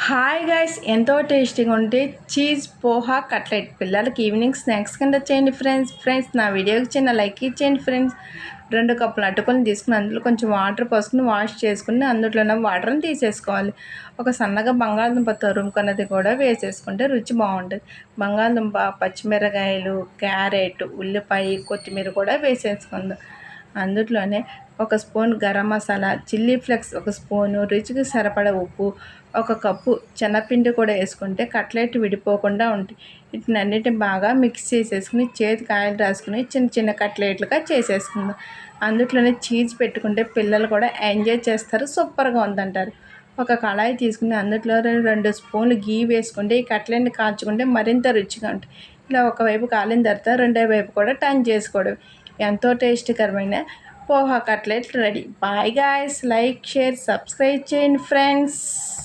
Hi guys, ఎంతో టేస్టీగా ఉంటే చీజ్ పోహా కట్లెట్ పిల్లలకి ఈవినింగ్ స్నాక్స్ కింద చేయండి ఫ్రెండ్స్ నా వీడియోకి చిన్న లైక్ ఇచ్చేయండి ఫ్రెండ్స్. 2 కప్పులు అటుకులు తీసుకుని అందులో కొంచెం వాటర్ పోసుకుని వాష్ చేసుకుని అందులోనే వాటర్ని తీసేసుకోవాలి. ఒక సన్నగా బంగాళదుంప తురుముకున్నది కూడా వేసేసుకుంటే రుచి బాగుంటుంది. బంగాళదుంప, పచ్చిమిరకాయలు, క్యారెట్, ఉల్లిపాయ, కొత్తిమీర కూడా వేసేసుకుందాం. అందులోనే ఒక spoon garam masala, chilli flakes ఒక స్పూను, రుచికి సరిపడా ఉప్పు, ఒక కప్పు శనగపిండి కూడా వేసుకుంటే కట్లెట్ విడిపోకుండా ఉంటాయి. వీటినన్నిటిని బాగా మిక్స్ చేసేసుకుని చేతికి ఆయిల్ రాసుకుని చిన్న చిన్న కట్లెట్లుగా చేసేసుకుందాం. అందులోనే చీజ్ పెట్టుకుంటే పిల్లలు కూడా ఎంజాయ్ చేస్తారు, సూపర్గా ఉందంటారు. ఒక కళాయి తీసుకుని అందులో 2 స్పూన్లు గీ వేసుకుంటే ఈ కట్లెట్ని కాల్చుకుంటే మరింత రుచిగా ఉంటుంది. ఇలా ఒకవైపు కాలిన తర్వాత రెండో వైపు కూడా టర్న్ చేసుకోవడం. ఎంతో టేస్టీకరమైన poha cutlet ready. Bye guys, like, share, subscribe చేయండి ఫ్రెండ్స్.